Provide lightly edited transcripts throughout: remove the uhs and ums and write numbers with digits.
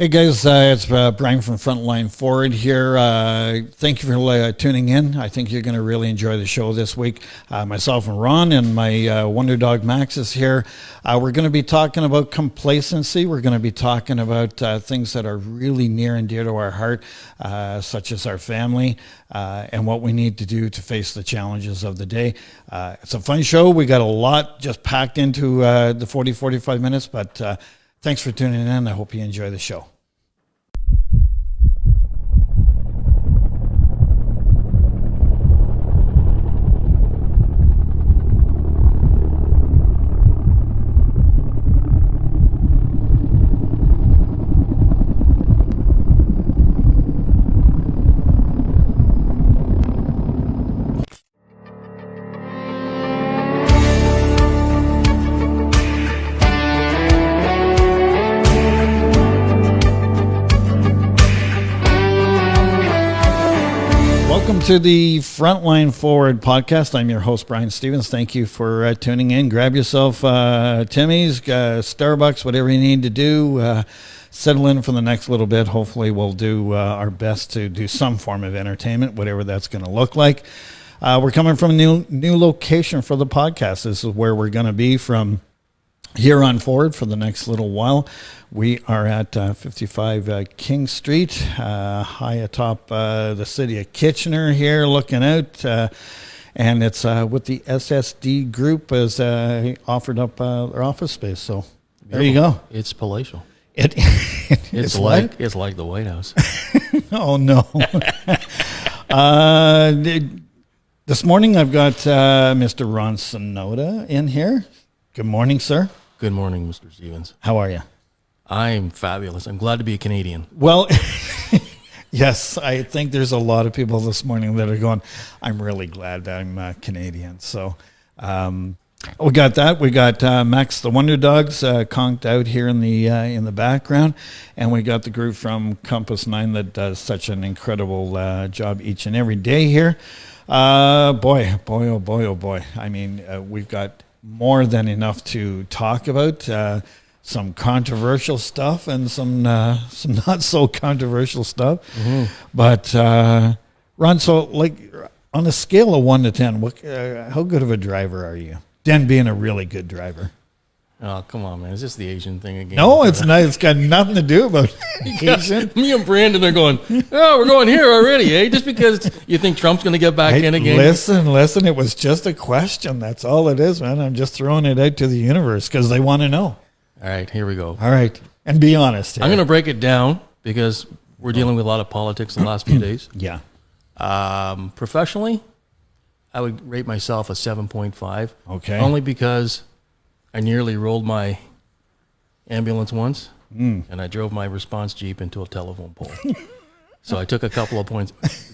Hey guys, it's Brian from Frontline Forward here. Thank you for tuning in. I think you're going to really enjoy the show this week. Myself and Ron and my Wonder Dog Max is here. We're going to be talking about complacency. We're going to be talking about things that are really near and dear to our heart, such as our family and what we need to do to face the challenges of the day. It's a fun show. We got a lot just packed into the 45 minutes, but thanks for tuning in. I hope you enjoy the show. To the Frontline Forward podcast. I'm your host, Brian Stevens. Thank you for tuning in. Grab yourself Timmy's, Starbucks, whatever you need to do. Settle in for the next little bit. Hopefully we'll do our best to do some form of entertainment, whatever that's going to look like. We're coming from a new location for the podcast. This is where we're going to be from here on forward for the next little while. We are at 55 King Street, high atop the city of Kitchener here, looking out. And it's with the SSD group as offered up their office space. So there you go. It's palatial. It's like the White House. Oh, no. This morning I've got Mr. Ron Sonoda in here. Good morning, sir. Good morning, Mr. Stevens. How are you? I'm fabulous. I'm glad to be a Canadian. Well, yes, I think there's a lot of people this morning that are going, I'm really glad that I'm Canadian. So we got that. We got Max the Wonder Dogs conked out here in the background. And we got the group from Compass 9 that does such an incredible job each and every day here. Boy. I mean, we've got more than enough to talk about. Some controversial stuff and some not so controversial stuff. Mm-hmm. But Ron, so like on a scale of 1 to 10, how good of a driver are you? 10 being a really good driver. Oh, come on, man. Is this the Asian thing again? No, it's not. It's got nothing to do about Asian. Me and Brandon are going, oh, we're going here already, eh? Just because you think Trump's going to get back in again? Listen. It was just a question. That's all it is, man. I'm just throwing it out to the universe because they want to know. All right, here we go. All right. And be honest here. I'm going to break it down because we're dealing with a lot of politics in the last few days. Yeah. Professionally, I would rate myself a 7.5. Okay. Only because I nearly rolled my ambulance once, and I drove my response Jeep into a telephone pole. So I took a couple of points.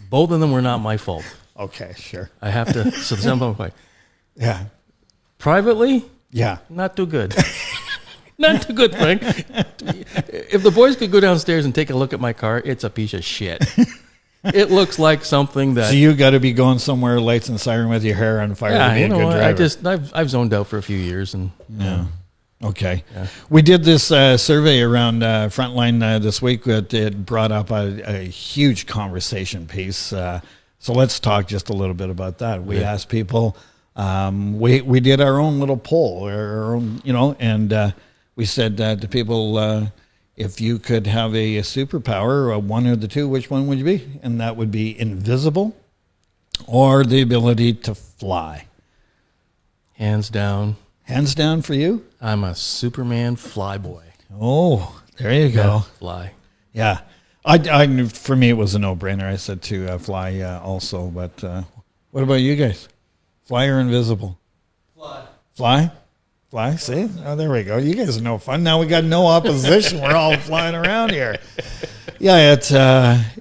Both of them were not my fault. Okay, sure. I have to, so 7.5. Yeah. Privately, yeah, not too good. Not too good, Frank. If the boys could go downstairs and take a look at my car, it's a piece of shit. It looks like something that... So you got to be going somewhere, lights and siren with your hair on fire to be a good driver. I've zoned out for a few years. And yeah. Okay. Yeah. We did this survey around Frontline this week that it brought up a huge conversation piece. So let's talk just a little bit about that. We asked people, we did our own little poll, and we said to people, if you could have a superpower, or one or the two, which one would you be? And that would be invisible or the ability to fly. Hands down. Hands down for you? I'm a Superman fly boy. Oh, there you go. Yeah, fly. Yeah. I for me, it was a no-brainer. I said to fly also. But what about you guys? Fly or invisible? Fly. Fly? Fly, see? Oh, there we go. You guys are no fun. Now we got no opposition. We're all flying around here. Yeah,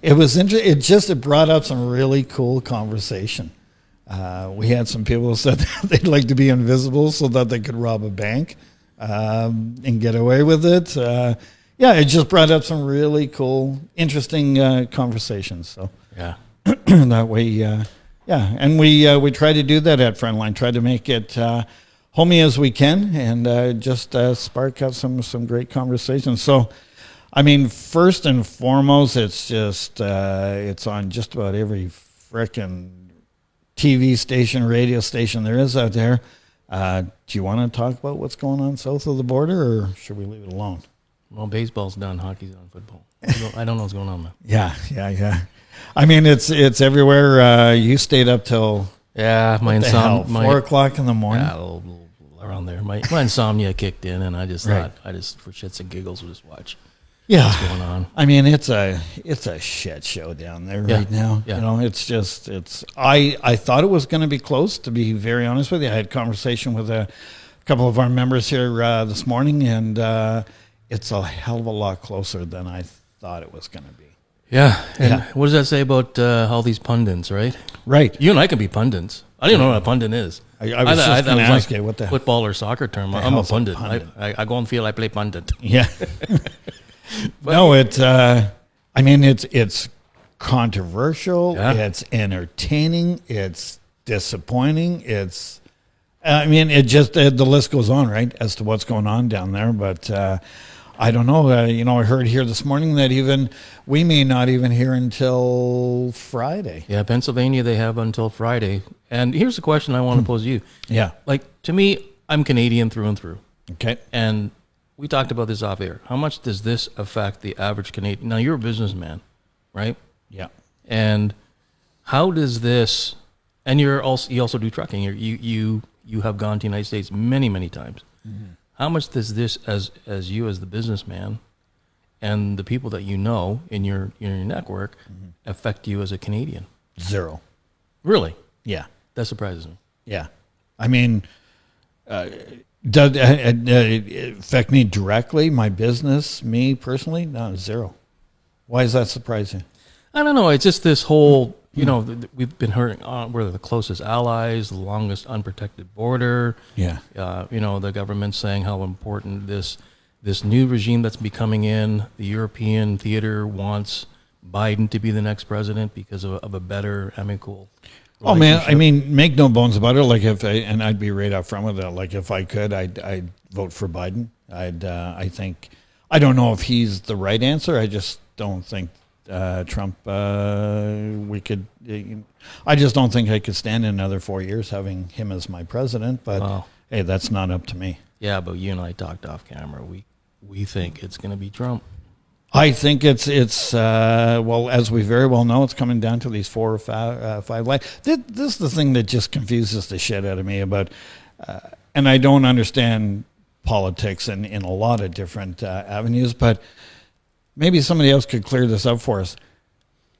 it was interesting. It brought up some really cool conversation. We had some people who said they'd like to be invisible so that they could rob a bank and get away with it. It just brought up some really cool, interesting conversations. So yeah, that way, and we try to do that at Frontline. Try to make it homey as we can, and just spark up some great conversations. So I mean, first and foremost, it's just it's on just about every frickin' TV station, radio station there is out there. Do you want to talk about what's going on south of the border, or should we leave it alone? Well, baseball's done, hockey's done, football. I don't know what's going on, man. Yeah. I mean, it's everywhere. You stayed up till my insomnia, 4 o'clock in the morning. Yeah, a little around there. My insomnia kicked in, and I just thought, for shits and giggles, we'll just watch. Yeah, what's going on? I mean, it's a shit show down there right now. Yeah. You know, it's. I thought it was going to be close. To be very honest with you, I had a conversation with a couple of our members here this morning, and it's a hell of a lot closer than I thought it was going to be. Yeah, and what does that say about all these pundits, right? Right. You and I can be pundits. I don't even know what a pundit is. I was just going to ask you what the football or soccer term. I'm a pundit. I go on field. I play pundit. Yeah. No, I mean, it's controversial. Yeah. It's entertaining. It's disappointing. I mean, it just the list goes on, right, as to what's going on down there. But I don't know. I heard here this morning that even we may not even hear until Friday. Yeah, Pennsylvania, they have until Friday. And here's the question I want to pose to you. Yeah. Like, to me, I'm Canadian through and through. Okay. And we talked about this off air. How much does this affect the average Canadian? Now, you're a businessman, right? Yeah. And how does this? And you also do trucking. You have gone to the United States many, many times. Mm-hmm. How much does this, as you as the businessman, and the people that you know in your network, affect you as a Canadian? Zero. Really? Yeah. That surprises me. Yeah. I mean, does it affect me directly, my business, me personally? No, zero. Why is that surprising? I don't know. It's just this whole, we've been hearing we're the closest allies, the longest unprotected border. Yeah. The government's saying how important this new regime that's becoming in, the European theater wants Biden to be the next president because of a better, amicable. Oh man, I mean, make no bones about it. Like and I'd be right up front with that. Like if I could, I'd vote for Biden. I don't know if he's the right answer. I just don't think Trump. We could. I just don't think I could stand another 4 years having him as my president. But hey, that's not up to me. Yeah, but you and I talked off camera. We think it's going to be Trump. I think it's well, as we very well know, it's coming down to these 4 or 5 lines. This is the thing that just confuses the shit out of me about, and I don't understand politics in a lot of different avenues, but maybe somebody else could clear this up for us.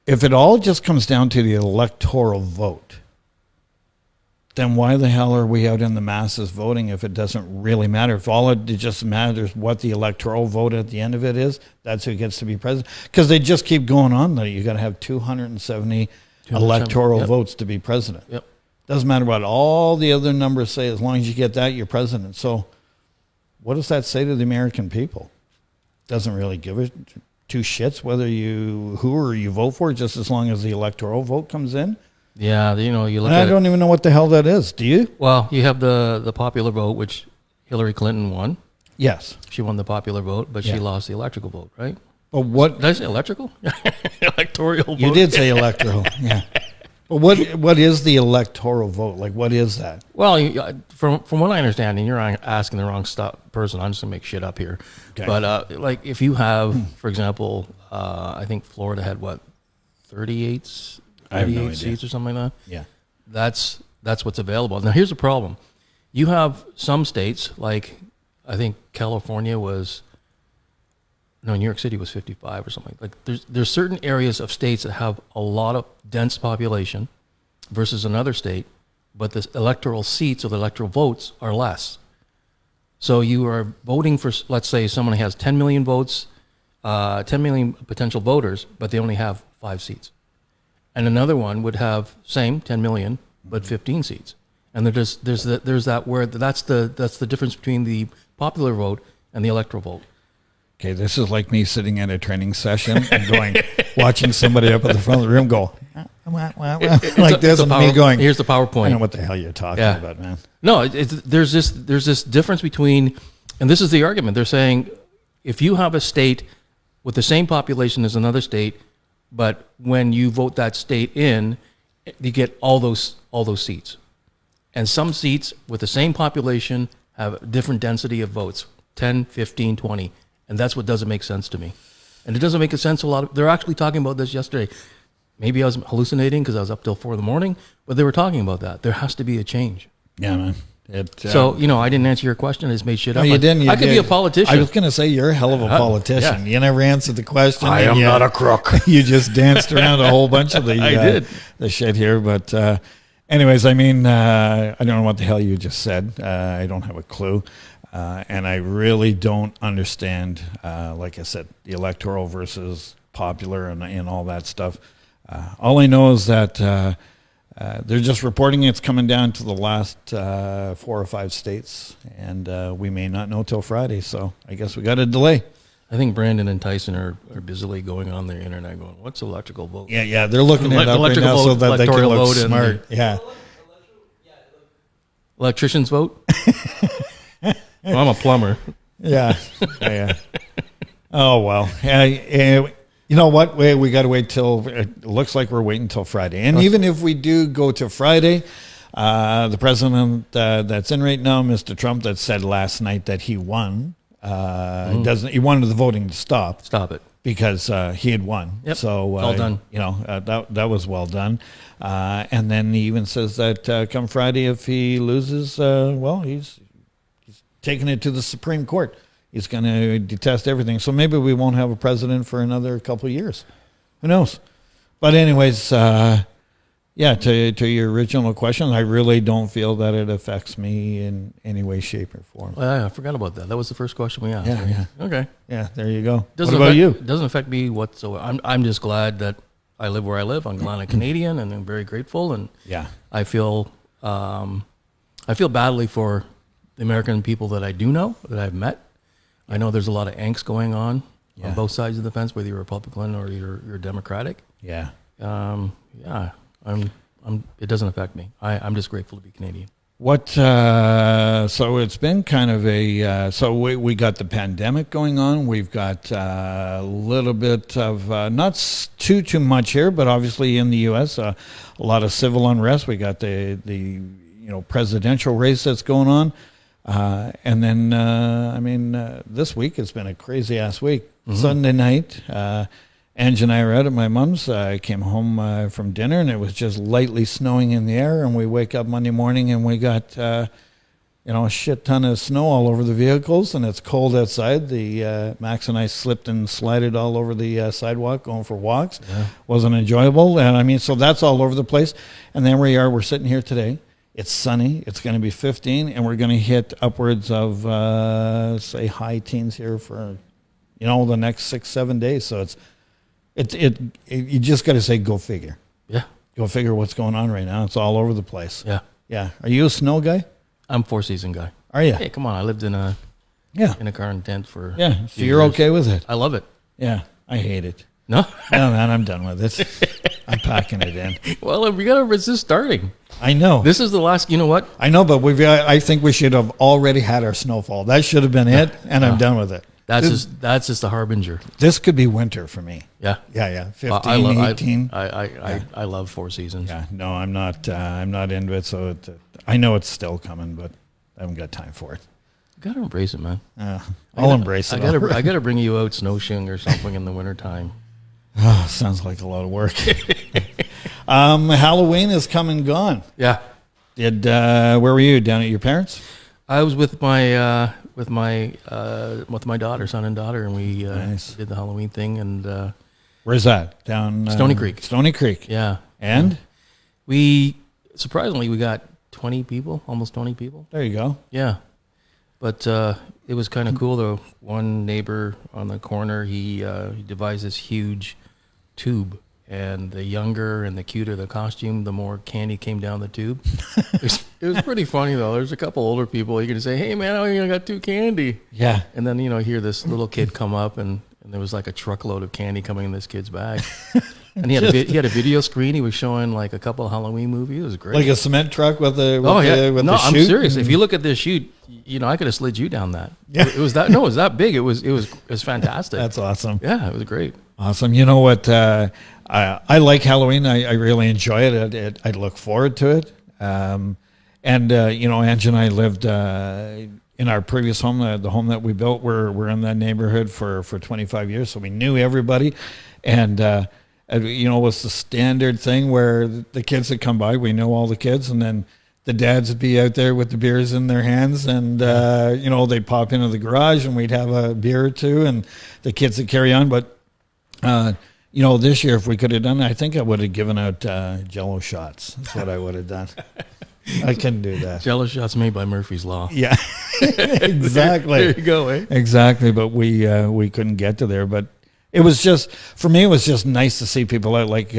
If it all just comes down to the electoral vote, then why the hell are we out in the masses voting if it doesn't really matter? If all it just matters what the electoral vote at the end of it is, that's who gets to be president. Because they just keep going on that you got to have 270 electoral votes to be president. Yep. Doesn't matter what all the other numbers say. As long as you get that, you're president. So what does that say to the American people? Doesn't really give a two shits whether you vote for, just as long as the electoral vote comes in. Yeah, you look at I don't even know what the hell that is. Do you? Well, you have the popular vote, which Hillary Clinton won. Yes. She won the popular vote, but she lost the electrical vote, right? But what? Did I say electrical? Electoral vote. You did say electoral, yeah. But what is the electoral vote? Like, what is that? Well, from what I understand, and you're asking the wrong person, I'm just going to make shit up here. Okay. But, like, if you have, for example, I think Florida had, 38 seats or something like that? Yeah. That's what's available. Now, here's the problem. You have some states, like I think California New York City was 55 or something. Like there's certain areas of states that have a lot of dense population versus another state, but the electoral seats or the electoral votes are less. So you are voting for, let's say someone has 10 million votes, 10 million potential voters, but they only have 5 seats. And another one would have same 10 million, but 15 seats. And there's that where that's the difference between the popular vote and the electoral vote. Okay, this is like me sitting at a training session and watching somebody up at the front of the room go, like this, and me going, here's the PowerPoint. I don't know what the hell you're talking about, man. No, there's this difference between, and this is the argument. They're saying if you have a state with the same population as another state, but when you vote that state in, you get all those seats. And some seats with the same population have a different density of votes, 10, 15, 20. And that's what doesn't make sense to me. And it doesn't make a sense a lot of, they're actually talking about this yesterday. Maybe I was hallucinating because I was up till 4 a.m, but they were talking about that. There has to be a change. Yeah, man. So, I didn't answer your question. I just made shit up. No, you didn't. I could be a politician. I was going to say, you're a hell of a politician. Yeah. You never answered the question. I am not a crook. You just danced around a whole bunch of the I did. The shit here. But anyways, I mean, I don't know what the hell you just said. I don't have a clue. And I really don't understand, like I said, the electoral versus popular and all that stuff. All I know is that they're just reporting it's coming down to the last 4 or 5 states, and we may not know till Friday. So I guess we got a delay. I think Brandon and Tyson are busily going on their internet going, what's electrical vote? Yeah, they're looking it up right now so that they can look smart. Yeah. Electricians vote? Well, I'm a plumber. Yeah. Oh, well. You know what? We got to wait till, it looks like we're waiting till Friday. And even if we do go to Friday, the president that's in right now, Mr. Trump, that said last night that he won, he wanted the voting to stop. Stop it. Because he had won. Yep. So, well done. That was well done. And then he even says that come Friday, if he loses, he's taking it to the Supreme Court. He's going to detest everything. So maybe we won't have a president for another couple of years. Who knows? But anyways, to your original question, I really don't feel that it affects me in any way, shape, or form. I forgot about that. That was the first question we asked. Yeah, right? yeah. Okay. Yeah, there you go. What about you? It doesn't affect me whatsoever. I'm just glad that I live where I live. I'm glad I'm Canadian, and I'm very grateful. And yeah, I feel badly for the American people that I do know, that I've met. I know there's a lot of angst going on both sides of the fence, whether you're Republican or you're Democratic. Yeah. It doesn't affect me. I'm just grateful to be Canadian. So it's been kind of so we got the pandemic going on. We've got a little bit of, not too much here, but obviously in the U.S., a lot of civil unrest. We got the presidential race that's going on. And then, this week has been a crazy ass week. Mm-hmm. Sunday night, Ange and I were out at my mom's. I came home from dinner, and it was just lightly snowing in the air. And we wake up Monday morning, and we got a shit ton of snow all over the vehicles, and it's cold outside. Max and I slipped and slided all over the sidewalk going for walks. Yeah. Wasn't enjoyable, and so that's all over the place. And then we're sitting here today. It's sunny. It's going to be 15, and we're going to hit upwards of, say, high teens here for, the next 6-7 days. So you just got to say, go figure. Yeah. Go figure what's going on right now. It's all over the place. Yeah. Yeah. Are you a snow guy? I'm a 4-season guy. Are you? Hey, come on. I lived in a car and tent for so you're years. Okay with it? I love it. Yeah. I hate it. No? No, man, I'm done with it. I'm packing it in. Well, we got to resist starting. I know. This is the last, you know what? I know, but I think we should have already had our snowfall. That should have been it, and I'm done with it. That's just a harbinger. This could be winter for me. Yeah. Yeah. 15, 18. I love 4 seasons. Yeah. No, I'm not into it, so I know it's still coming, but I haven't got time for it. You got to embrace it, man. I'll embrace it. I got to bring you out snowshoeing or something in the wintertime. Oh, sounds like a lot of work. Halloween is come and gone. Yeah. Where were you? Down at your parents'? I was with my daughter, son and daughter, and we did the Halloween thing. And where's that? Down Stony Creek. Stony Creek. Yeah. And we got 20 people, almost 20 people. There you go. Yeah. But it was kind of cool. The one neighbor on the corner, he devised this huge tube, and the younger and the cuter the costume, the more candy came down the tube. It was pretty funny though. There's a couple older people. You can say, "Hey man, I got 2 candy." Yeah. And then hear this little kid come up, and there was like a truckload of candy coming in this kid's bag. And he had a video screen. He was showing like a couple of Halloween movies. It was great. Like a cement truck with the no, I'm chute? serious. If you look at this chute, I could have slid you down that. Yeah. It was that big. It was fantastic. That's awesome. Yeah, it was great. Awesome. You know what? I like Halloween. I really enjoy it. I look forward to it. Angie and I lived in our previous home, the home that we built. We're in that neighborhood for 25 years, so we knew everybody. And it was the standard thing where the kids would come by. We know all the kids, and then the dads would be out there with the beers in their hands, and they'd pop into the garage, and we'd have a beer or two, and the kids would carry on. But this year, if we could have done it, I think I would have given out Jello shots. That's what I would have done. I couldn't do that. Jello shots made by Murphy's Law. Yeah, exactly. There you go, eh? Exactly, but we couldn't get to there. But it was just, for me, it was just nice to see people out. Like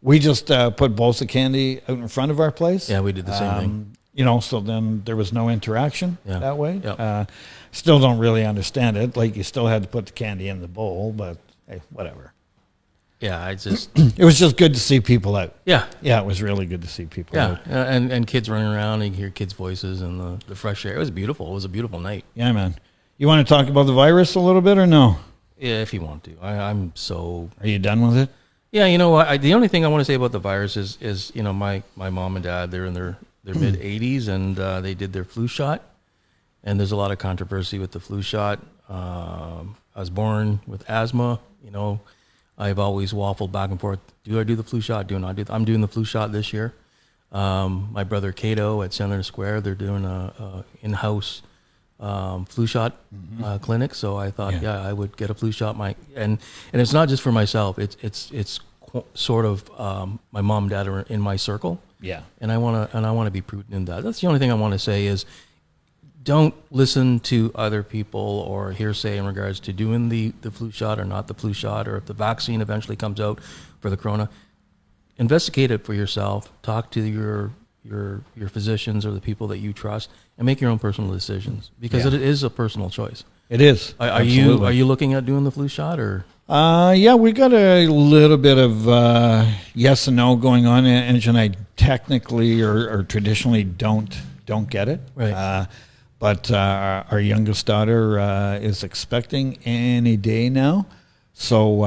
we just put bowls of candy out in front of our place. Yeah, we did the same thing. So then there was no interaction that way. Yep. Still don't really understand it. Like you still had to put the candy in the bowl, but hey, whatever. Yeah, it was just good to see people out. Yeah. Yeah, it was really good to see people out. Yeah, and kids running around, and you hear kids' voices and the fresh air. It was beautiful. It was a beautiful night. Yeah, man. You want to talk about the virus a little bit or no? Yeah, if you want to. I'm so... Are you done with it? Yeah, the only thing I want to say about the virus is my mom and dad, they're in their mid-80s, and they did their flu shot. And there's a lot of controversy with the flu shot. I was born with asthma, I've always waffled back and forth. Do I do the flu shot? Do not do? I'm doing the flu shot this year. My brother Cato at Senator Square, they're doing a in-house flu shot clinic. So I thought, I would get a flu shot. And it's not just for myself. It's sort of my mom and dad are in my circle. Yeah. And I want to be prudent in that. That's the only thing I want to say is, don't listen to other people or hearsay in regards to doing the flu shot or not the flu shot, or if the vaccine eventually comes out for the corona. Investigate it for yourself. Talk to your physicians or the people that you trust, and make your own personal decisions, because it is a personal choice. It is. Are you looking at doing the flu shot or? Yeah, we got a little bit of yes and no going on. Angie and I technically or traditionally don't get it. Right. But our youngest daughter is expecting any day now. So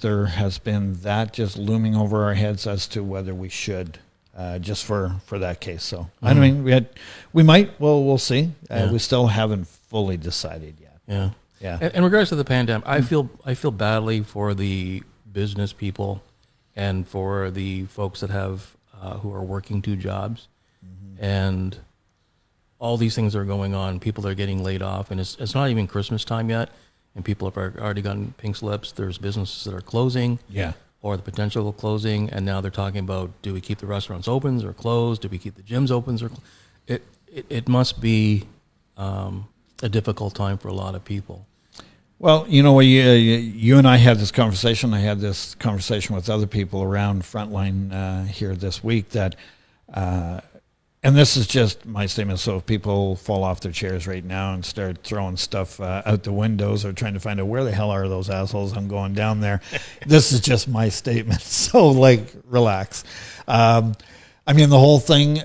there has been that just looming over our heads as to whether we should, just for that case. So, I mean, we might, we'll see. We still haven't fully decided yet. Yeah. Yeah. In regards to the pandemic, I feel badly for the business people and for the folks that have who are working two jobs. And all these things are going on. People are getting laid off, and it's not even Christmas time yet, and people have already gotten pink slips. There's businesses that are closing, or the potential of closing, and now they're talking about, do we keep the restaurants open or closed? Do we keep the gyms open? It must be a difficult time for a lot of people. Well, you and I had this conversation. I had this conversation with other people around Frontline here this week that. And this is just my statement. So if people fall off their chairs right now and start throwing stuff out the windows or trying to find out where the hell are those assholes, I'm going down there. This is just my statement. So, relax. The whole thing,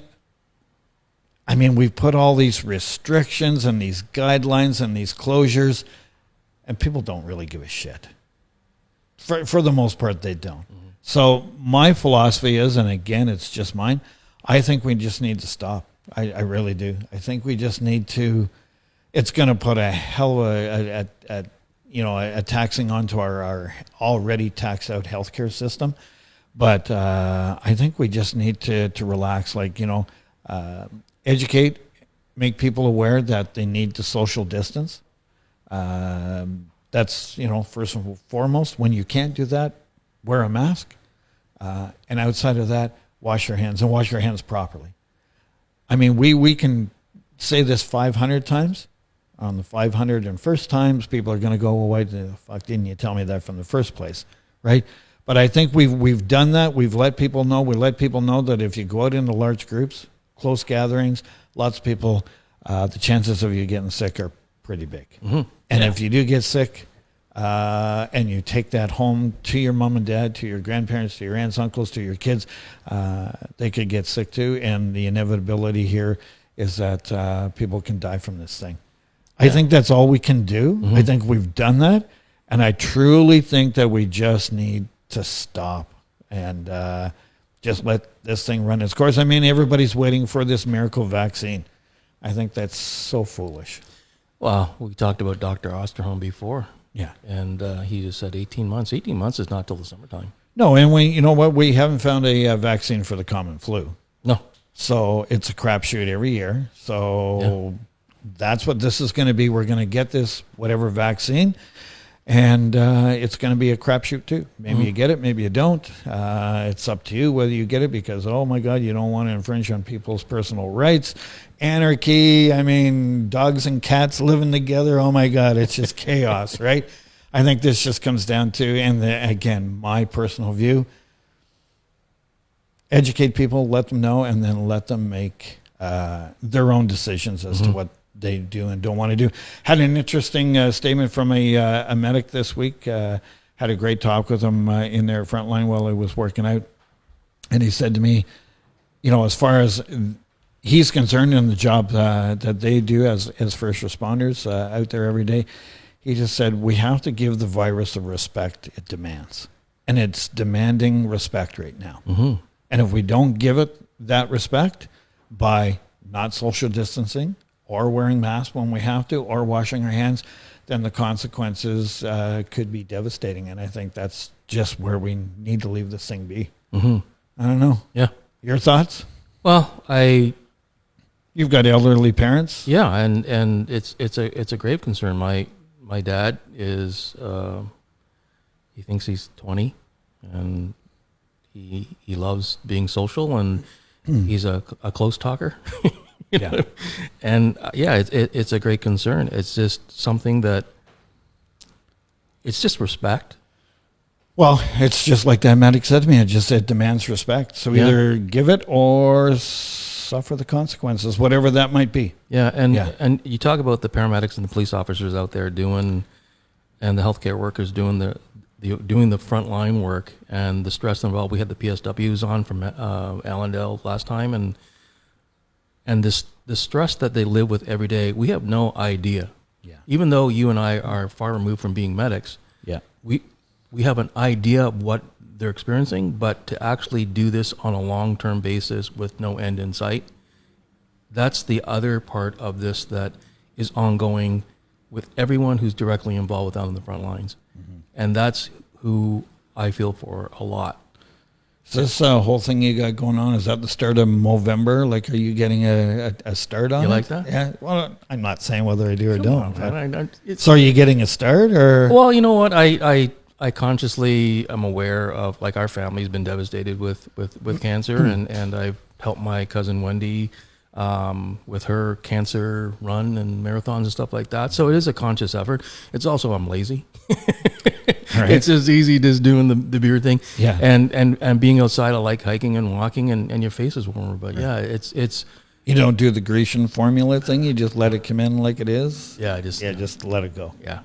we've put all these restrictions and these guidelines and these closures, and people don't really give a shit. For the most part, they don't. So my philosophy is, and again, it's just mine, I think we just need to stop. I really do. I think we just need to. It's going to put a hell of a taxing onto our already taxed out healthcare system. But I think we just need to relax. Educate, make people aware that they need to social distance. That's first and foremost. When you can't do that, wear a mask. And outside of that, wash your hands, and wash your hands properly. We can say this 500 times. On the 501st times, people are going to go, well, why the fuck didn't you tell me that from the first place, right? But I think we've done that. We've let people know. We let people know that if you go out into large groups, close gatherings, lots of people, the chances of you getting sick are pretty big. And if you do get sick, and you take that home to your mom and dad, to your grandparents, to your aunts, uncles, to your kids, they could get sick too. And the inevitability here is that people can die from this thing. I think that's all we can do. Mm-hmm. I think we've done that. And I truly think that we just need to stop and just let this thing run its course. I mean, everybody's waiting for this miracle vaccine. I think that's so foolish. Well, we talked about Dr. Osterholm before. Yeah. And he just said 18 months. 18 months is not till the summertime. No, and you know what? We haven't found a vaccine for the common flu. No. So it's a crapshoot every year. So that's what this is going to be. We're going to get this whatever vaccine, and it's going to be a crapshoot too. Maybe you get it, maybe you don't. It's up to you whether you get it because, oh my God, you don't want to infringe on people's personal rights. Anarchy, I mean, dogs and cats living together. Oh my God, it's just chaos, right? I think this just comes down to, and again, my personal view, educate people, let them know, and then let them make their own decisions as to what they do and don't want to do. Had an interesting statement from a medic this week. Had a great talk with him in their Frontline while I was working out. And he said to me, you know, as far as he's concerned in the job that they do as first responders out there every day, he just said, we have to give the virus the respect it demands. And it's demanding respect right now. Mm-hmm. And if we don't give it that respect by not social distancing or wearing masks when we have to or washing our hands, then the consequences could be devastating. And I think that's just where we need to leave this thing be. Mm-hmm. I don't know. Yeah. Your thoughts? Well, You've got elderly parents. Yeah, and it's a grave concern. My dad is he thinks he's 20, and he loves being social, and he's a close talker. Yeah. And it's a great concern. It's just something that it's just respect. Well, it's just like that medic said to me. It demands respect. So either give it or suffer the consequences, whatever that might be. Yeah, and you talk about the paramedics and the police officers out there doing, and the healthcare workers doing the frontline work and the stress involved. We had the PSWs on from Allendale last time, and the stress that they live with every day. We have no idea. Yeah. Even though you and I are far removed from being medics. Yeah. We have an idea of what they're experiencing, but to actually do this on a long-term basis with no end in sight, that's the other part of this that is ongoing with everyone who's directly involved with out on the front lines. Mm-hmm. And that's who I feel for a lot. Is this whole thing you got going on, is that the start of Movember? Like, are you getting a start on it? You like that? Yeah. Well, I'm not saying whether I do or don't. Man, so are you getting a start or? Well, you know what? I consciously am aware of, like, our family's been devastated with cancer, and I've helped my cousin Wendy with her cancer run and marathons and stuff like that. So it is a conscious effort. It's also, I'm lazy. Right. It's as easy as doing the beer thing. Yeah. And being outside, I like hiking and walking, and your face is warmer. But yeah, it's. You don't do the Grecian formula thing. You just let it come in like it is. Yeah, just let it go. Yeah.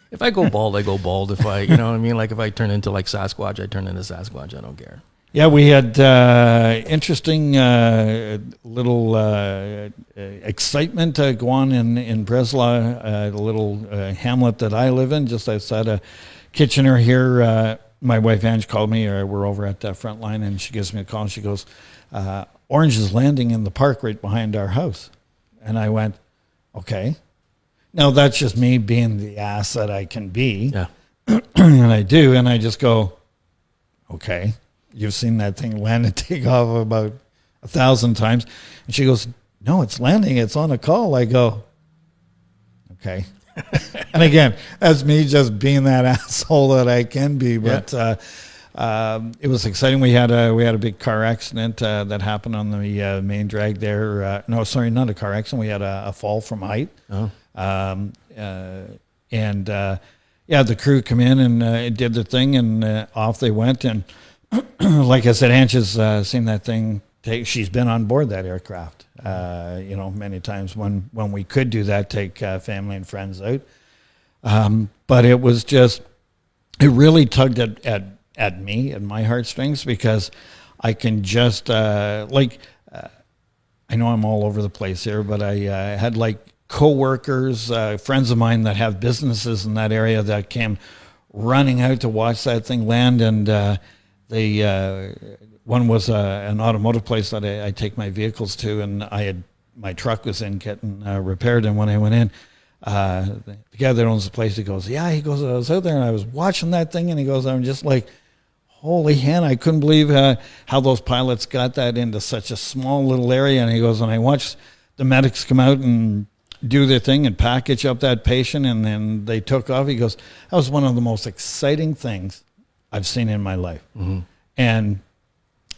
If I go bald, I go bald. If I, you know what I mean? Like if I turn into like Sasquatch, I turn into Sasquatch. I don't care. Yeah, we had interesting little excitement go on in Breslau, the little hamlet that I live in, just outside of Kitchener here. My wife Ange called me, or we're over at Frontline, and she gives me a call, and she goes, Orange is landing in the park right behind our house. And I went, okay. Now, that's just me being the ass that I can be. Yeah. And I do, and I just go, okay. You've seen that thing land and take off about 1,000 times. And she goes, no, it's landing. It's on a call. I go, okay. And again, that's me just being that asshole that I can be. But it was exciting. We had a big car accident that happened on the main drag there. No, sorry, not a car accident. We had a fall from height. Oh. The crew come in and did their thing, and off they went. And like I said, Ange has seen that thing. She's been on board that aircraft, many times when we could do that, take family and friends out. But it was just, it really tugged at me and my heartstrings, because I can just, I know I'm all over the place here, but I had like coworkers, friends of mine that have businesses in that area that came running out to watch that thing land. And one was an automotive place that I take my vehicles to, and my truck was in getting repaired. And when I went in, the guy that owns the place, he goes, I was out there and I was watching that thing, and he goes, I'm just like, holy hen, I couldn't believe how those pilots got that into such a small little area. And he goes, and I watched the medics come out and do their thing and package up that patient, and then they took off. He goes, that was one of the most exciting things I've seen in my life. Mm-hmm. And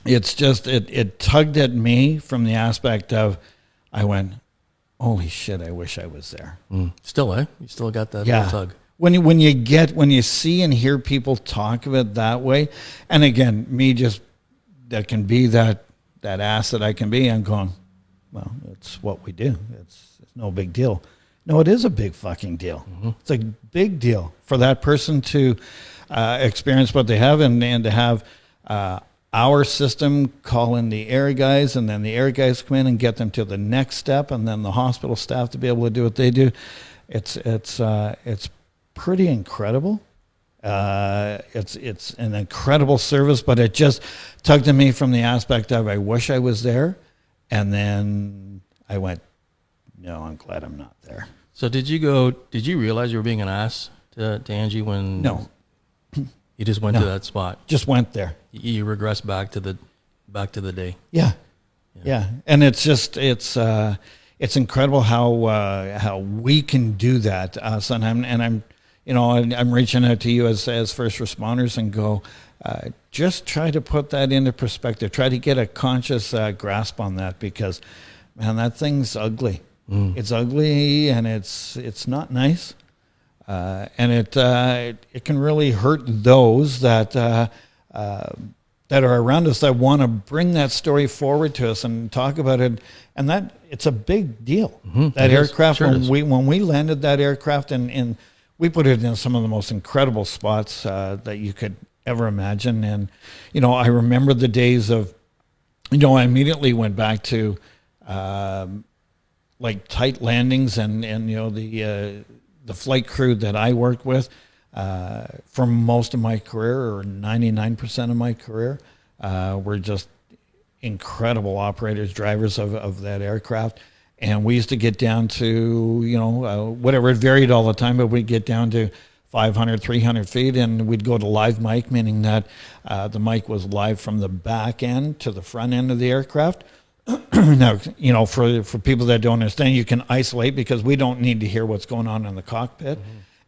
it's just, it tugged at me from the aspect of, I went, holy shit, I wish I was there. Still, you still got that little tug. When you see and hear people talk of it that way, and again, me just, that can be that ass that I can be, I'm going, well, it's what we do. It's no big deal. No, it is a big fucking deal. Mm-hmm. It's a big deal for that person to experience what they have, and to have our system call in the air guys, and then the air guys come in and get them to the next step, and then the hospital staff to be able to do what they do. It's pretty incredible. It's an incredible service, but it just tugged at me from the aspect of, I wish I was there. And then I went, no, I'm glad I'm not there. So did you realize you were being an ass to Angie when? No. You just went to that spot. Just went there. You regressed back to the day. Yeah. And it's just, it's incredible how we can do that. I'm reaching out to you as first responders and go, just try to put that into perspective. Try to get a conscious grasp on that, because, man, that thing's ugly. It's ugly, and it's not nice, and it can really hurt those that are around us, that want to bring that story forward to us and talk about it. And that, it's a big deal. That aircraft, when we landed that aircraft, and we put it in some of the most incredible spots that you could ever imagine. And, I remember the days of, I immediately went back to like tight landings, and the flight crew that I worked with for most of my career, or 99% of my career, were just incredible operators, drivers of that aircraft. And we used to get down to, whatever, it varied all the time, but we'd get down to 500, 300 feet, and we'd go to live mic, meaning that the mic was live from the back end to the front end of the aircraft. Now, for people that don't understand, you can isolate, because we don't need to hear what's going on in the cockpit,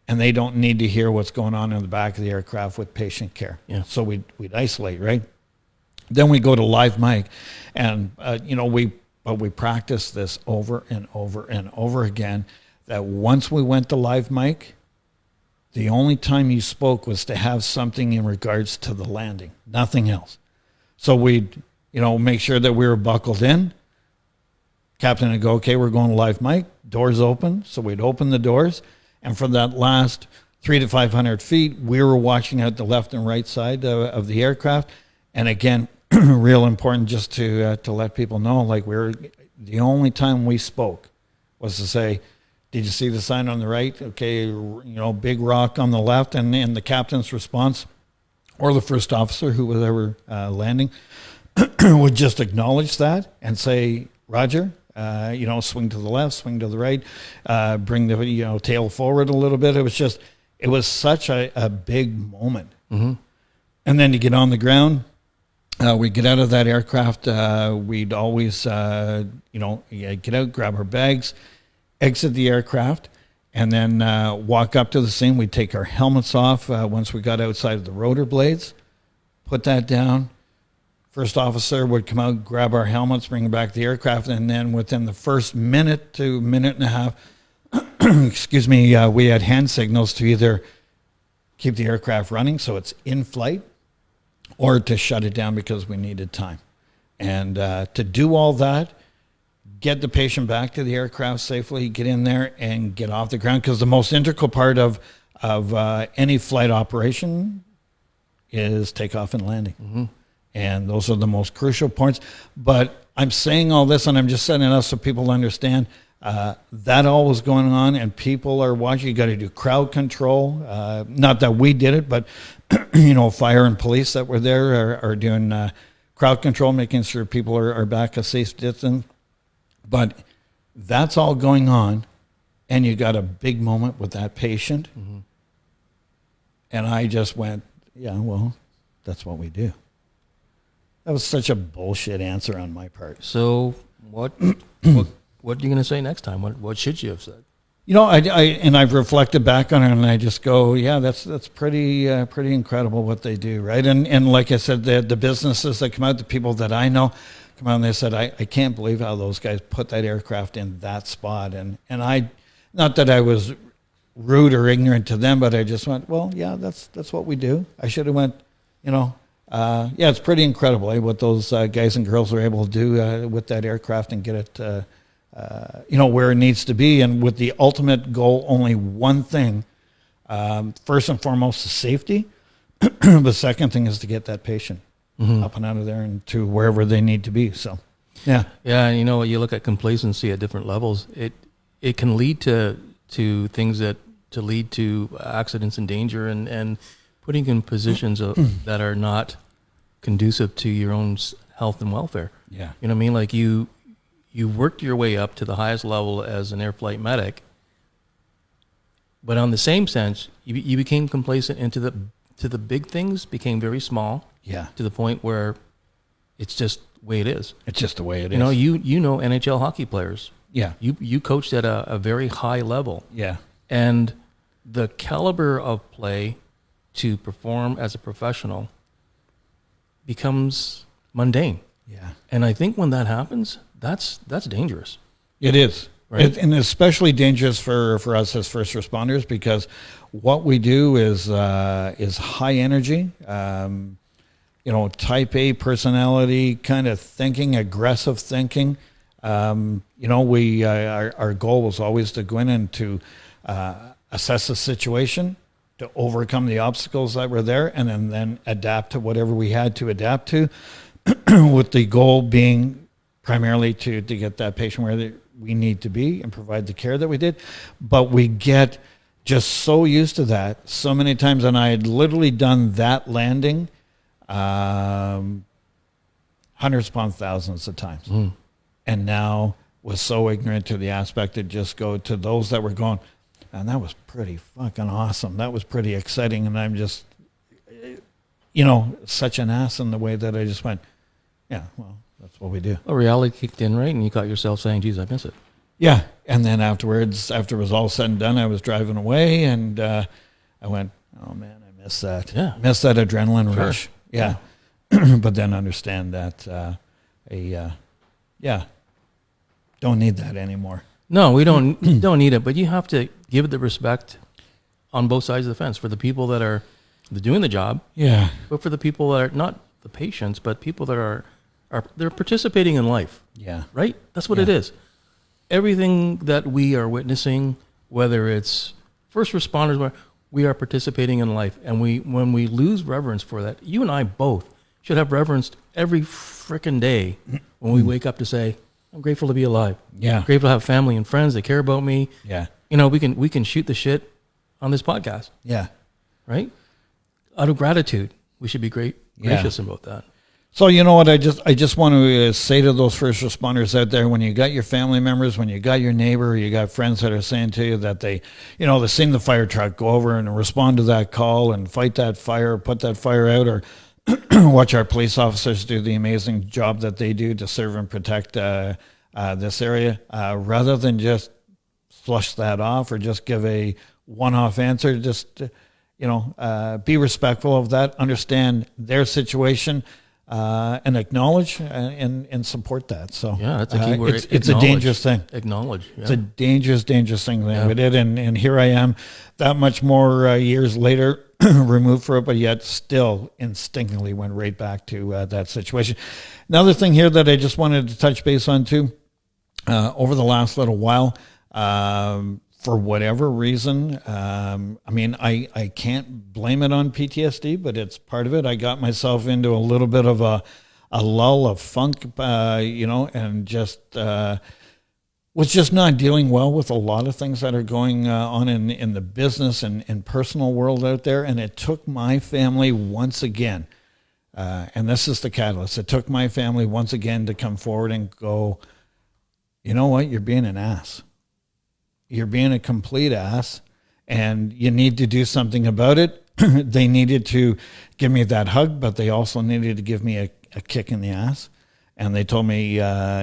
and they don't need to hear what's going on in the back of the aircraft with patient care. Yeah. So we'd isolate, right? Then we go to live mic, and we practiced this over and over and over again, that once we went to live mic, the only time you spoke was to have something in regards to the landing, nothing else. So we'd, make sure that we were buckled in. Captain would go, okay, we're going to live mic, doors open. So we'd open the doors. And for that last 300 to 500 feet, we were watching out the left and right side of the aircraft. And again, real important just to let people know, like, the only time we spoke was to say, did you see the sign on the right? Okay, big rock on the left. And the captain's response, or the first officer who was ever landing, would just acknowledge that and say, Roger, swing to the left, swing to the right, bring the tail forward a little bit. It was such a big moment. Mm-hmm. And then to get on the ground, we'd get out of that aircraft. We'd always, get out, grab our bags, exit the aircraft, and then walk up to the scene. We'd take our helmets off once we got outside of the rotor blades, put that down. First officer would come out, grab our helmets, bring back to the aircraft, and then within the first minute to minute and a half, we had hand signals to either keep the aircraft running so it's in flight, or to shut it down because we needed time. And to do all that get the patient back to the aircraft safely, get in there and get off the ground. Because the most integral part of any flight operation is takeoff and landing. Mm-hmm. And those are the most crucial points. But I'm saying all this, and I'm just setting it up so people understand that all was going on, and people are watching. You got to do crowd control. Not that we did it, but fire and police that were there are doing crowd control, making sure people are back a safe distance. But that's all going on, and you got a big moment with that patient. Mm-hmm. And I just went, yeah, well, that's what we do. That was such a bullshit answer on my part. So what are you going to say next time? What should you have said? I've reflected back on it, and I just go, yeah, that's pretty incredible what they do, right? And like I said, the businesses that come out, the people that I know come out, and they said, I can't believe how those guys put that aircraft in that spot. And I, not that I was rude or ignorant to them, but I just went, well, yeah, that's what we do. I should have went, yeah, it's pretty incredible what those guys and girls are able to do with that aircraft and get it, where it needs to be. And with the ultimate goal, only one thing, first and foremost, is safety. The second thing is to get that patient up and out of there and to wherever they need to be. So, yeah. Yeah, and you look at complacency at different levels. It can lead to things that lead to accidents and danger and putting in positions that are not conducive to your own health and welfare. Yeah. You know what I mean? Like you worked your way up to the highest level as an air flight medic, but on the same sense, you became complacent into the big things, became very small. Yeah. To the point where it's just the way it is. It's just the way it is. You know NHL hockey players. Yeah. You coached at a very high level. Yeah. And the caliber of play to perform as a professional becomes mundane. Yeah. And I think when that happens, that's dangerous. It is. Right? And especially dangerous for us as first responders, because what we do is high energy, type A personality kind of thinking, aggressive thinking. Our goal was always to go in and to assess the situation, to overcome the obstacles that were there, and then adapt to whatever we had to adapt to, with the goal being primarily to get that patient where we need to be and provide the care that we did. But we get just so used to that so many times, and I had literally done that landing hundreds upon thousands of times. And now was so ignorant to the aspect to just go to those that were going, and that was pretty fucking awesome. That was pretty exciting. And I'm just, such an ass in the way that I just went, yeah, well, that's what we do. A reality kicked in, right? And you caught yourself saying, geez, I miss it. Yeah. And then afterwards, after it was all said and done, I was driving away, and I went, oh man, I miss that. Yeah. Miss that adrenaline Sure. rush. Yeah. But then understand that, don't need that anymore. No, we don't need it, but you have to give the respect on both sides of the fence for the people that are doing the job. Yeah. But for the people that are not the patients, but people that are they're participating in life. Yeah. Right? That's what Yeah. it is. Everything that we are witnessing, whether it's first responders, we are participating in life. And when we lose reverence for that, you and I both should have reverence every frickin' day when we wake up to say, I'm grateful to be alive. Yeah. I'm grateful to have family and friends that care about me. Yeah. We can shoot the shit on this podcast, Yeah. right? Out of gratitude, we should be gracious about that. So you know what, I just want to say to those first responders out there, when you got your family members, when you got your neighbor, you got friends that are saying to you that they've seen the fire truck go over and respond to that call and fight that fire, put that fire out, or watch our police officers do the amazing job that they do to serve and protect this area, rather than just flush that off or just give a one-off answer. Just be respectful of that, understand their situation, and acknowledge and support that. So Yeah, that's a key word. It's a dangerous thing. Acknowledge. Yeah. It's a dangerous thing that Yeah. we did, and here I am, that much more years later, removed from it, but yet still instinctively went right back to that situation. Another thing here that I just wanted to touch base on too, over the last little while, for whatever reason, I mean, I can't blame it on PTSD, but it's part of it. I got myself into a little bit of a lull of funk, and just was just not dealing well with a lot of things that are going on in the business and personal world out there. And it took my family once again, and this is the catalyst, it took my family once again to come forward and go, you know what, you're being an ass. You're being a complete ass, and you need to do something about it. They needed to give me that hug, but they also needed to give me a kick in the ass. And they told me,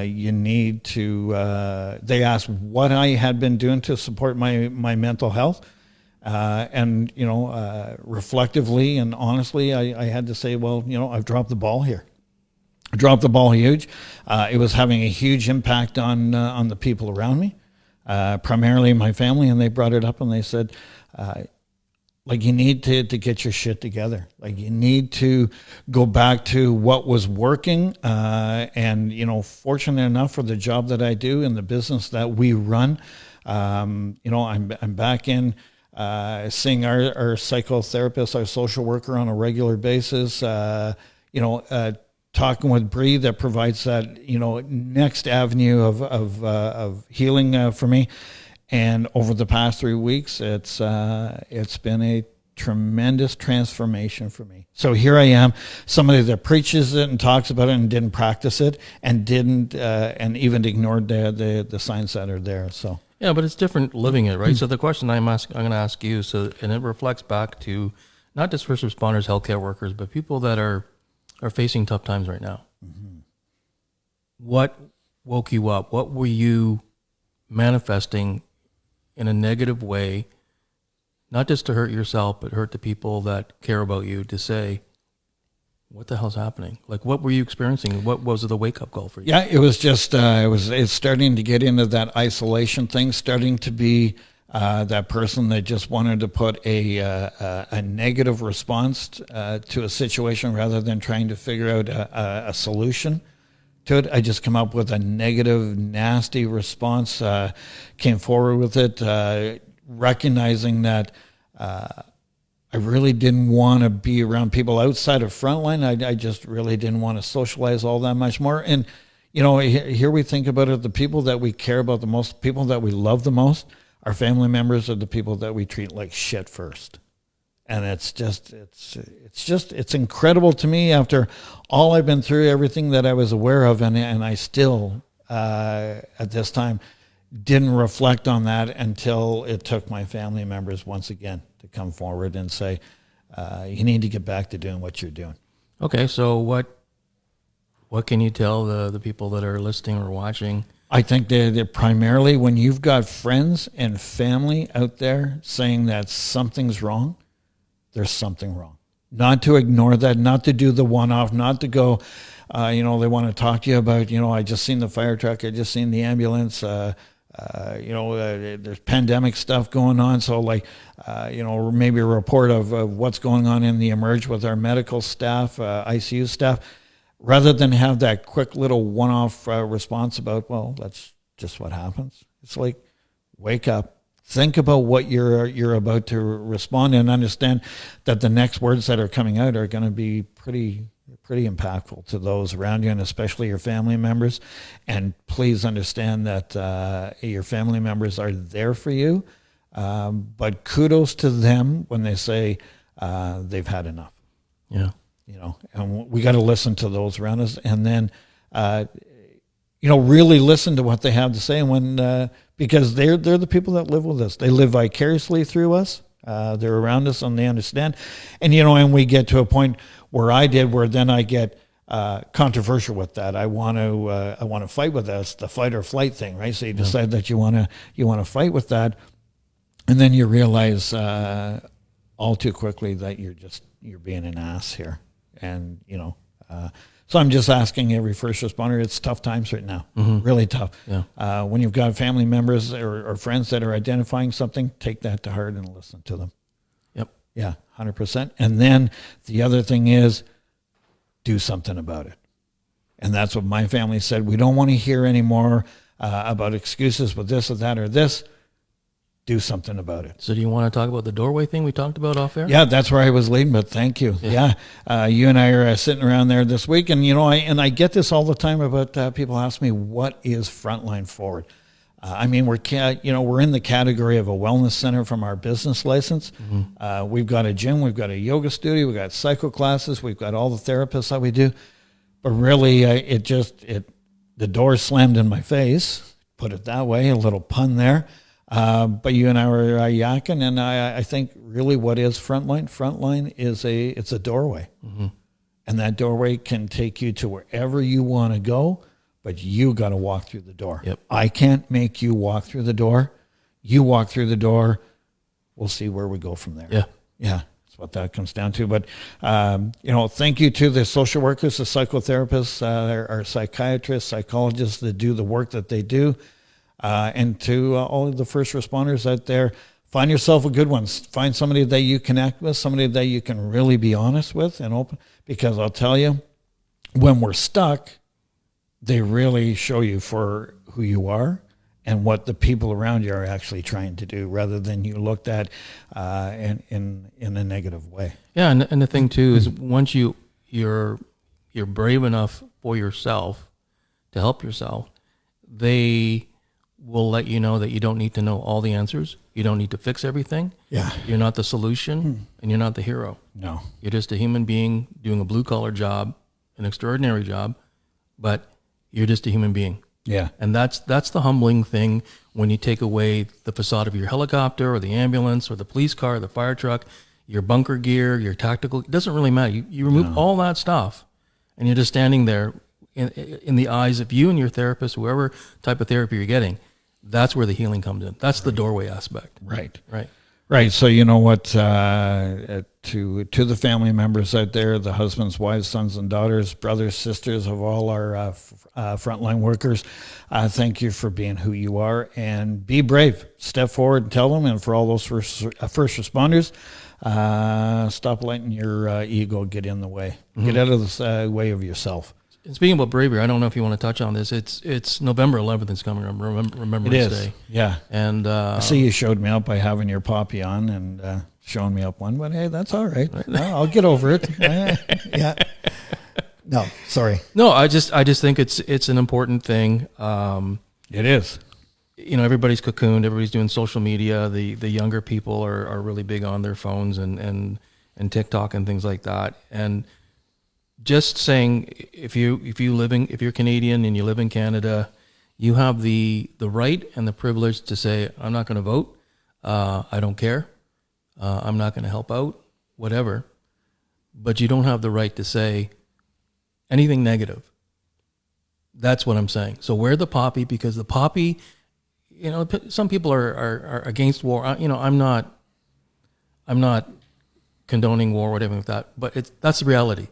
you need to, they asked what I had been doing to support my mental health. Reflectively and honestly, I had to say, well, I've dropped the ball here. I dropped the ball huge. It was having a huge impact on the people around me. Primarily my family, and they brought it up and they said, you need to get your shit together. You need to go back to what was working. Fortunate enough for the job that I do and the business that we run, I'm back in seeing our psychotherapist, our social worker on a regular basis, talking with Bree that provides that, next avenue of healing for me. And over the past 3 weeks, it's been a tremendous transformation for me. So here I am, somebody that preaches it and talks about it and didn't practice it and didn't and even ignored the signs that are there. So yeah, but it's different living it, right? So the question I'm going to ask you, and it reflects back to not just first responders, healthcare workers, but people that are facing tough times right now. Mm-hmm. What woke you up? What were you manifesting in a negative way, not just to hurt yourself, but hurt the people that care about you, to say, what the hell's happening? What were you experiencing? What was the wake-up call for you? Yeah, it was just, it's starting to get into that isolation thing, starting to be that person that just wanted to put a negative response to a situation rather than trying to figure out a solution to it. I just come up with a negative, nasty response, came forward with it, recognizing that I really didn't want to be around people outside of Frontline. I just really didn't want to socialize all that much more. And, here we think about it, the people that we care about the most, people that we love the most, our family members are the people that we treat like shit first. And it's incredible to me after all I've been through, everything that I was aware of, and I still, at this time, didn't reflect on that until it took my family members once again to come forward and say, you need to get back to doing what you're doing. Okay, so what can you tell the people that are listening or watching? I think that primarily when you've got friends and family out there saying that something's wrong, there's something wrong. Not to ignore that, not to do the one-off, not to go, they want to talk to you about, I just seen the fire truck, I just seen the ambulance, there's pandemic stuff going on. So maybe a report of what's going on in the emerge with our medical staff, ICU staff, rather than have that quick little one-off response about, well, that's just what happens. It's like, wake up. Think about what you're about to respond and understand that the next words that are coming out are going to be pretty impactful to those around you and especially your family members. And please understand that your family members are there for you. But kudos to them when they say they've had enough. Yeah. And we got to listen to those around us and then, really listen to what they have to say. And when, because they're the people that live with us. They live vicariously through us. They're around us and they understand. And, and we get to a point where then I get controversial with that. I want to fight with us, the fight or flight thing, right? So you decide that you want to fight with that. And then you realize all too quickly that you're being an ass here. And, so I'm just asking every first responder, it's tough times right now, really tough. Yeah. When you've got family members or friends that are identifying something, take that to heart and listen to them. Yep. Yeah, 100%. And then the other thing is do something about it. And that's what my family said. We don't want to hear anymore about excuses with this or that or this. Do something about it. So do you want to talk about the doorway thing we talked about off air? Yeah, that's where I was leading, but thank you. Yeah. You and I are sitting around there this week, and I get this all the time about people ask me, what is Frontline Forward? I mean, we're in the category of a wellness center from our business license. Mm-hmm. We've got a gym, we've got a yoga studio, we've got cycle classes, we've got all the therapists that we do. But really, the door slammed in my face, put it that way, a little pun there. But you and I were yakking, and I think really what is Frontline? Frontline is it's a doorway. Mm-hmm. And that doorway can take you to wherever you want to go, but you got to walk through the door. Yep. I can't make you walk through the door. You walk through the door. We'll see where we go from there. Yeah. Yeah. That's what that comes down to. But, thank you to the social workers, the psychotherapists, our psychiatrists, psychologists that do the work that they do. And to all of the first responders out there, find yourself a good one. Find somebody that you connect with, somebody that you can really be honest with and open. Because I'll tell you, when we're stuck, they really show you for who you are and what the people around you are actually trying to do, rather than you looked at in a negative way. Yeah, and the thing too is once you're brave enough for yourself to help yourself, they will let you know that you don't need to know all the answers. You don't need to fix everything. Yeah. You're not the solution, and you're not the hero. No. You're just a human being doing a blue-collar job, an extraordinary job, but you're just a human being. Yeah. And that's the humbling thing when you take away the facade of your helicopter or the ambulance or the police car or the fire truck, your bunker gear, your tactical. It doesn't really matter. You remove all that stuff, and you're just standing there in the eyes of you and your therapist, whoever type of therapy you're getting. That's where the healing comes in. That's the doorway aspect. Right. So you know what? To the family members out there, the husbands, wives, sons, and daughters, brothers, sisters of all our frontline workers, thank you for being who you are, and be brave. Step forward and tell them. And for all those first responders, stop letting your ego get in the way. Mm-hmm. Get out of the way of yourself. And speaking about bravery, I don't know if you want to touch on this. It's November 11th. It's coming. Remembrance Day. Yeah. And I see you showed me up by having your poppy on and showing me up one, but hey, that's all right. I'll get over it. Yeah. No, sorry. No, I just think it's an important thing. It is. Everybody's cocooned. Everybody's doing social media. The younger people are really big on their phones and TikTok and things like that. And just saying, if you're Canadian and you live in Canada, you have the right and the privilege to say, I'm not going to vote. I don't care. I'm not going to help out, whatever. But you don't have the right to say anything negative. That's what I'm saying. So wear the poppy, because the poppy, some people are against war. I'm not condoning war or whatever like that, but that's the reality.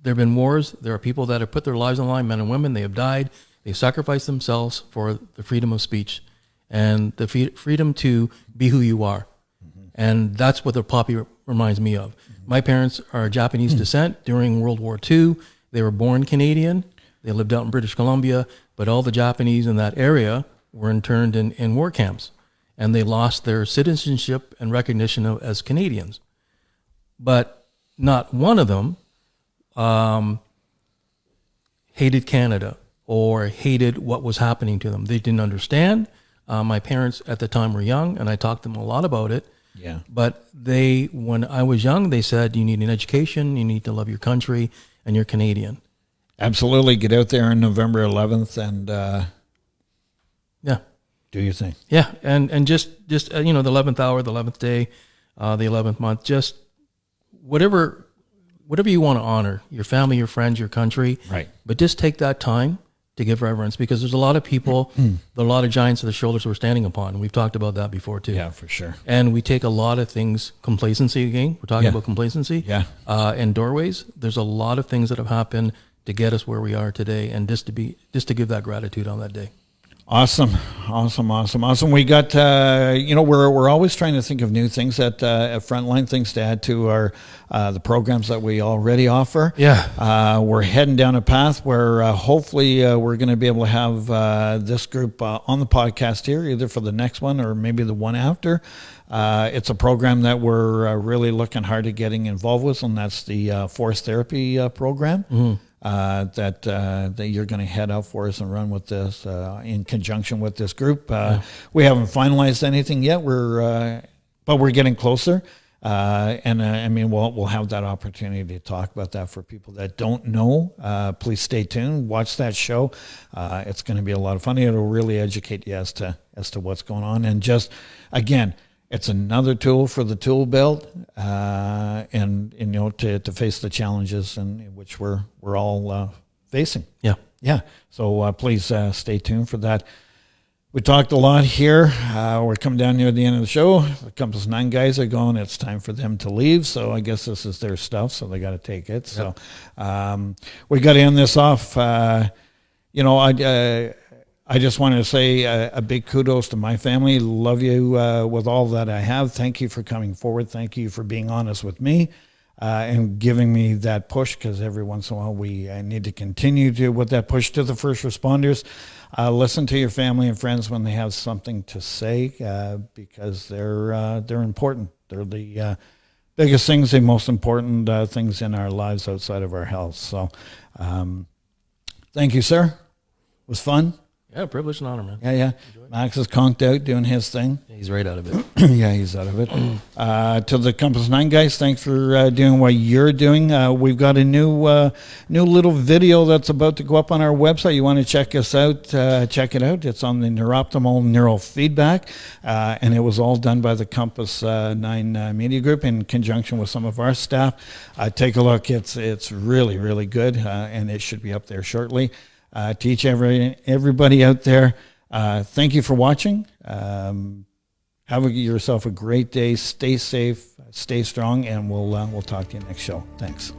There have been wars. There are people that have put their lives on the line, men and women. They have died. They've sacrificed themselves for the freedom of speech and the freedom to be who you are. Mm-hmm. And that's what the poppy reminds me of. Mm-hmm. My parents are Japanese descent. During World War II, they were born Canadian. They lived out in British Columbia, but all the Japanese in that area were interned in war camps, and they lost their citizenship and recognition as Canadians. But not one of them hated Canada or hated what was happening to them. They didn't understand. My parents at the time were young, and I talked to them a lot about it. Yeah. But when I was young, they said, you need an education, you need to love your country, and you're Canadian. Absolutely. Get out there on November 11th and do your thing. Yeah, and just the 11th hour, the 11th day, the 11th month, just whatever you want to honor, your family, your friends, your country. Right. But just take that time to give reverence, because there's a lot of people, a lot of giants of the shoulders we're standing upon. We've talked about that before too. Yeah, for sure. And we take a lot of things, complacency again. We're talking about complacency. Yeah. And doorways. There's a lot of things that have happened to get us where we are today, and just to give that gratitude on that day. Awesome. We got, we're always trying to think of new things at Frontline, things to add to our the programs that we already offer. Yeah. We're heading down a path where hopefully we're going to be able to have this group on the podcast here, either for the next one or maybe the one after. It's a program that we're really looking hard at getting involved with, and that's the forest therapy program. Mm-hmm. That you're going to head out for us and run with this in conjunction with this group. We haven't finalized anything yet. But we're getting closer. We'll have that opportunity to talk about that for people that don't know. Please stay tuned. Watch that show. It's going to be a lot of fun. It'll really educate you as to what's going on. And just again, it's another tool for the tool belt, to face the challenges in which we're all facing. Yeah. So please stay tuned for that. We talked a lot here. We're coming down near the end of the show. The Compass 9 guys are going. It's time for them to leave. So I guess this is their stuff, so they got to take it. So we got to end this off. I just wanted to say a big kudos to my family. Love you with all that I have. Thank you for coming forward. Thank you for being honest with me and giving me that push, because every once in a while we need to continue to with that push to the first responders. Listen to your family and friends when they have something to say, because they're important. They're the biggest things, the most important things in our lives outside of our health. So thank you, sir. It was fun. Yeah, privilege and honor, man. Yeah. Max is conked out doing his thing. Yeah, he's right out of it. Yeah, he's out of it. To the Compass 9 guys, thanks for doing what you're doing. We've got a new little video that's about to go up on our website. You want to check us out, check it out. It's on the neuroptimal neural feedback, and it was all done by the Compass 9 Media Group in conjunction with some of our staff. Take a look. It's really, really good, and it should be up there shortly. Teach everybody out there. Thank you for watching. Have yourself a great day. Stay safe, stay strong, and we'll talk to you next show. Thanks.